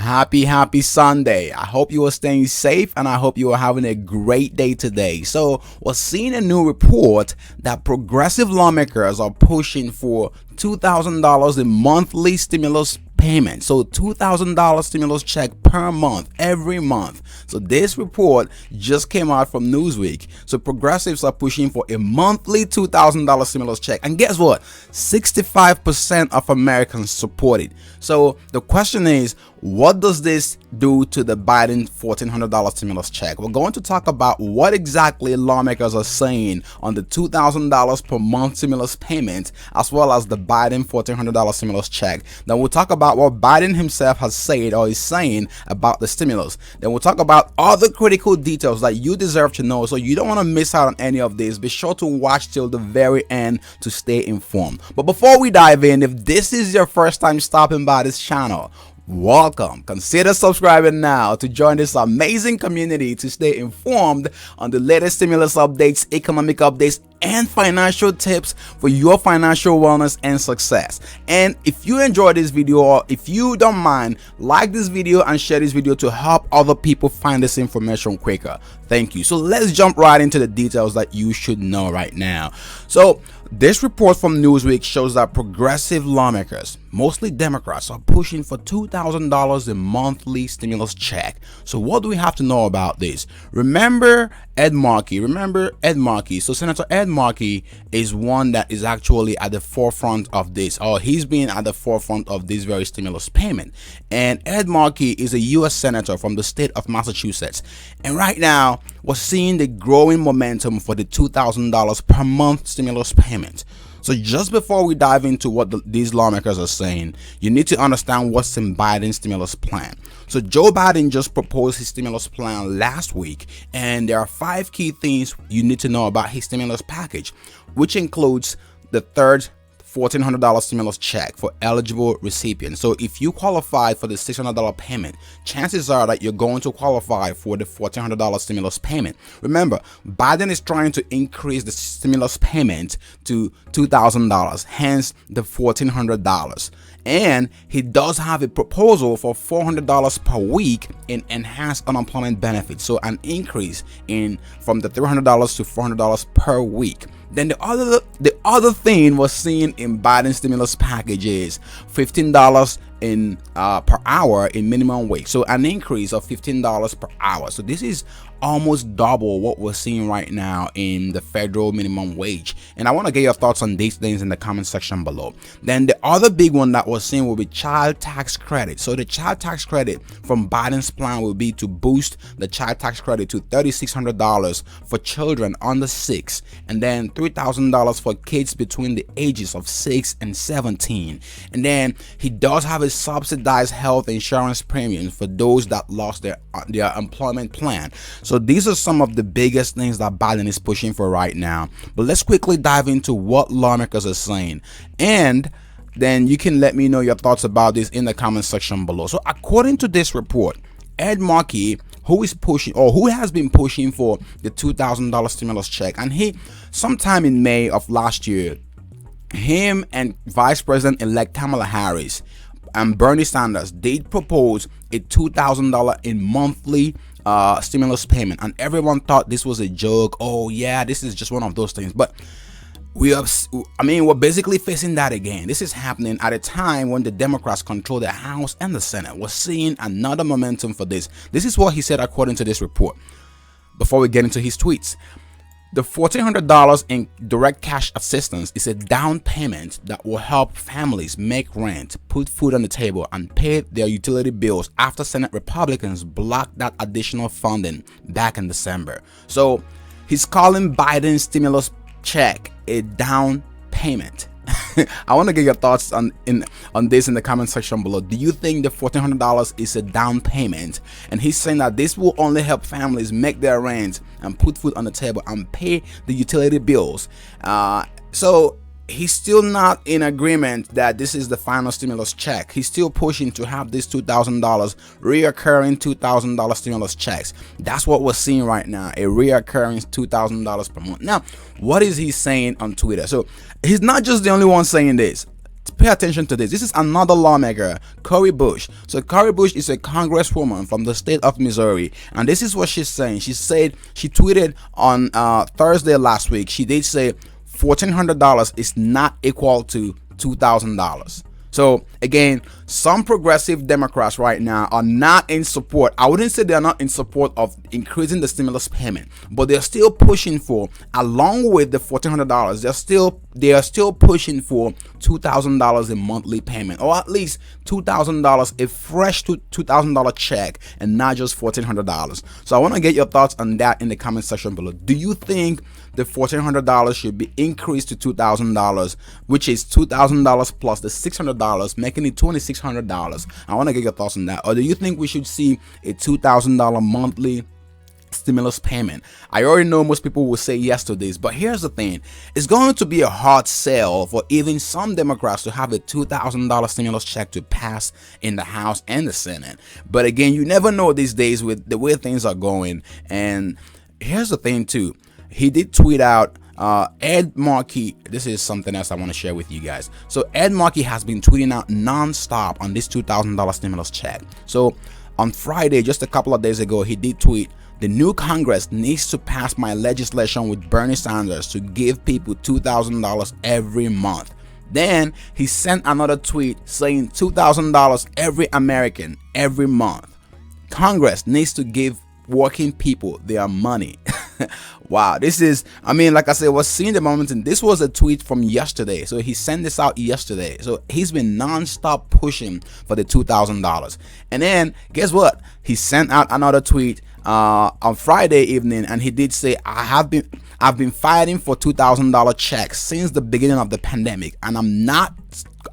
Happy Sunday. I hope you are staying safe and I hope you are having a great day today. So, we're seeing a new report that progressive lawmakers are pushing for $2,000 in monthly stimulus payment. So $2,000 stimulus check per month, every month. So this report just came out from Newsweek. So progressives are pushing for a monthly $2,000 stimulus check. And guess what? 65% of Americans support it. So the question is, what does this do to the Biden $1,400 stimulus check? We're going to talk about what exactly lawmakers are saying on the $2,000 per month stimulus payment, as well as the Biden $1,400 stimulus check. Then we'll talk about what Biden himself has said or is saying about the stimulus. Then we'll talk about other critical details that you deserve to know, so you don't want to miss out on any of this. Be sure to watch till the very end to stay informed. But before we dive in, if this is your first time stopping by this channel, welcome. Consider subscribing now to join this amazing community to stay informed on the latest stimulus updates, economic updates, and financial tips for your financial wellness and success. And if you enjoyed this video, or if you don't mind, like this video and share this video to help other people find this information quicker. Thank you. So let's jump right into the details that you should know right now. So this report from Newsweek shows that progressive lawmakers, mostly Democrats, are pushing for $2,000 in monthly stimulus check. So what do we have to know about this? Remember Ed Markey. So Senator Ed Markey is one that is actually at the forefront of this, or he's been at the forefront of this very stimulus payment. And Ed Markey is a U.S. senator from the state of Massachusetts. And right now, we're seeing the growing momentum for the $2,000 per month stimulus payment. So just before we dive into what these lawmakers are saying, you need to understand what's in Biden's stimulus plan. So Joe Biden just proposed his stimulus plan last week, and there are 5 key things you need to know about his stimulus package, which includes the third $1,400 stimulus check for eligible recipients. So if you qualify for the $600 payment, chances are that you're going to qualify for the $1,400 stimulus payment. Remember, Biden is trying to increase the stimulus payment to $2,000, hence the $1,400. And he does have a proposal for $400 per week in enhanced unemployment benefits. So an increase from the $300 to $400 per week. Then the other thing was seen in Biden's stimulus package is $15 per hour in minimum wage. So an increase of $15 per hour. So this is almost double what we're seeing right now in the federal minimum wage. And I want to get your thoughts on these things in the comment section below. Then the other big one that we're seeing will be child tax credit. So the child tax credit from Biden's plan will be to boost the child tax credit to $3,600 for children under 6, and then $3,000 for kids between the ages of 6 and 17. And then he does have a subsidized health insurance premium for those that lost their employment plan. So these are some of the biggest things that Biden is pushing for right now. But let's quickly dive into what lawmakers are saying, and then you can let me know your thoughts about this in the comment section below. So according to this report, Ed Markey, who has been pushing for the $2,000 stimulus check, and he sometime in May of last year, him and Vice President-elect Kamala Harris and Bernie Sanders did propose a $2,000 in monthly stimulus payment, and everyone thought this was a joke. Oh yeah, this is just one of those things. But we're basically facing that again. This is happening at a time when the Democrats control the House and the Senate. We're seeing another momentum for this. This is what he said according to this report. Before we get into his tweets, the $1,400 in direct cash assistance is a down payment that will help families make rent, put food on the table, and pay their utility bills after Senate Republicans blocked that additional funding back in December. So he's calling Biden's stimulus check a down payment. I want to get your thoughts on this in the comment section below. Do you think the $1,400 is a down payment? And he's saying that this will only help families make their rent and put food on the table and pay the utility bills. So he's still not in agreement that this is the final stimulus check. He's still pushing to have this $2,000 reoccurring $2,000 stimulus checks. That's what we're seeing right now, a reoccurring $2,000 per month. Now, what is he saying on Twitter? So he's not just the only one saying this. pay attention to this. This is another lawmaker, Cori Bush. So Cori Bush is a congresswoman from the state of Missouri, and this is what she's saying. She said, she tweeted on Thursday last week. She did say $1,400 is not equal to $2,000. So again, some progressive Democrats right now are not in support. I wouldn't say they're not in support of increasing the stimulus payment, but they're still pushing for, along with the $1,400, they are still pushing for $2,000 in monthly payment, or at least $2,000, a fresh $2,000 check, and not just $1,400. So I want to get your thoughts on that in the comment section below. Do you think the $1,400 should be increased to $2,000, which is $2,000 plus the $600, making it $2,600? I want to get your thoughts on that. Or do you think we should see a $2,000 monthly stimulus payment? I already know most people will say yes to this, but here's the thing. It's going to be a hard sell for even some Democrats to have a $2,000 stimulus check to pass in the House and the Senate. But again, you never know these days with the way things are going. And here's the thing too. He did tweet out Ed Markey. This is something else I want to share with you guys. So Ed Markey has been tweeting out non-stop on this $2,000 stimulus check. So on Friday, just a couple of days ago, he did tweet, "The new Congress needs to pass my legislation with Bernie Sanders to give people $2,000 every month." Then he sent another tweet saying $2,000 every American every month. Congress needs to give working people their money. Wow, this is, I mean, like I said, we're seeing the momentum. This was a tweet from yesterday, so he sent this out yesterday. So he's been non-stop pushing for the $2,000. And then guess what? He sent out another tweet on Friday evening, and he did say, I've been fighting for $2,000 checks since the beginning of the pandemic, and I'm not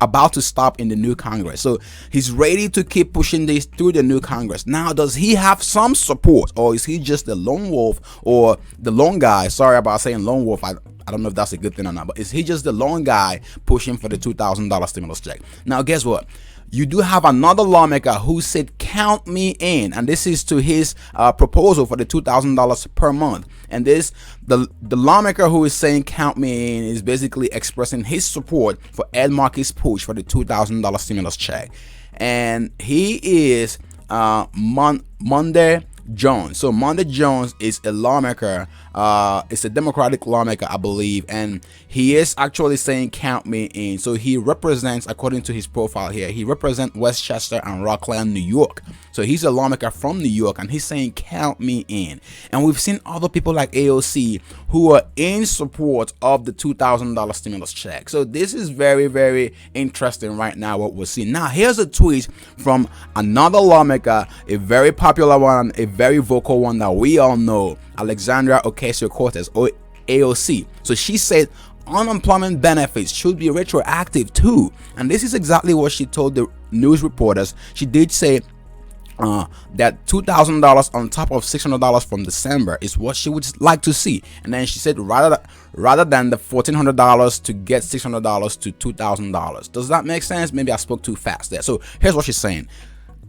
about to stop in the new Congress. So he's ready to keep pushing this through the new Congress. Now, does he have some support, or is he just the lone wolf, or the lone guy? Sorry about saying lone wolf. I don't know if that's a good thing or not, but is he just the lone guy pushing for the $2,000 stimulus check? Now, guess what? You do have another lawmaker who said, "Count me in," and this is to his proposal for the $2,000 per month. And the lawmaker who is saying "count me in" is basically expressing his support for Ed Markey's push for the $2,000 stimulus check. And he is Monday Jones. So Monday Jones is a lawmaker. It's a Democratic lawmaker, I believe, and he is actually saying "count me in." So he represents, according to his profile here, he represents Westchester and Rockland, New York. So he's a lawmaker from New York, and he's saying "count me in." And we've seen other people like AOC who are in support of the $2,000 stimulus check. So this is very, very interesting right now what we're seeing. Now here's a tweet from another lawmaker, a very popular one, a very vocal one that we all know, Alexandria Ocasio-Cortez, or AOC. So she said unemployment benefits should be retroactive too, and this is exactly what she told the news reporters. She did say that $2,000 on top of $600 from December is what she would like to see. And then she said rather than the $1,400 to get $600 to $2,000. Does that make sense? Maybe I spoke too fast there. So here's what she's saying.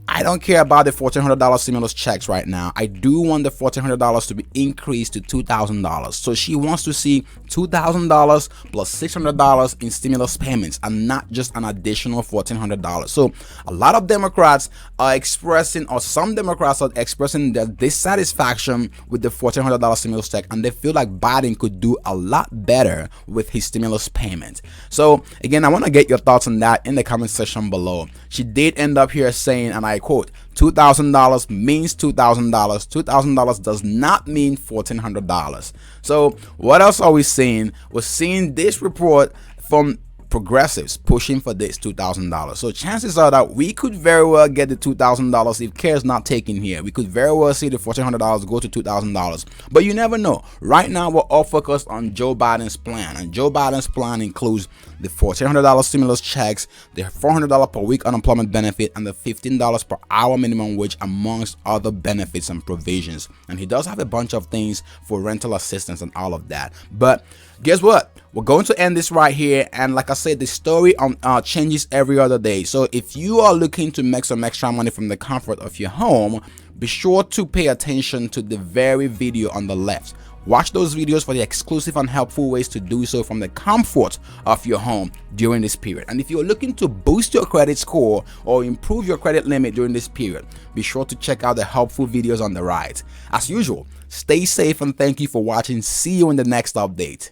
I don't care about the $1,400 stimulus checks right now. I do want the $1,400 to be increased to $2,000. So she wants to see $2,000 plus $600 in stimulus payments, and not just an additional $1,400. So a lot of Democrats are expressing, or some Democrats are expressing, their dissatisfaction with the $1,400 stimulus check, and they feel like Biden could do a lot better with his stimulus payment. So again, I want to get your thoughts on that in the comment section below. She did end up here saying, and I quote, $2,000 means $2,000. $2,000 does not mean $1,400. So what else are we seeing? We're seeing this report from progressives pushing for this $2,000. So chances are that we could very well get the $2,000 if care is not taken here. We could very well see the $1,400 go to $2,000. But you never know. Right now, we're all focused on Joe Biden's plan. And Joe Biden's plan includes the $1,400 stimulus checks, the $400 per week unemployment benefit, and the $15 per hour minimum wage, amongst other benefits and provisions. And he does have a bunch of things for rental assistance and all of that. But guess what? We're going to end this right here. And like I said, the story changes every other day. So if you are looking to make some extra money from the comfort of your home, be sure to pay attention to the very video on the left. Watch those videos for the exclusive and helpful ways to do so from the comfort of your home during this period. And if you're looking to boost your credit score or improve your credit limit during this period, be sure to check out the helpful videos on the right. As usual, stay safe and thank you for watching. See you in the next update.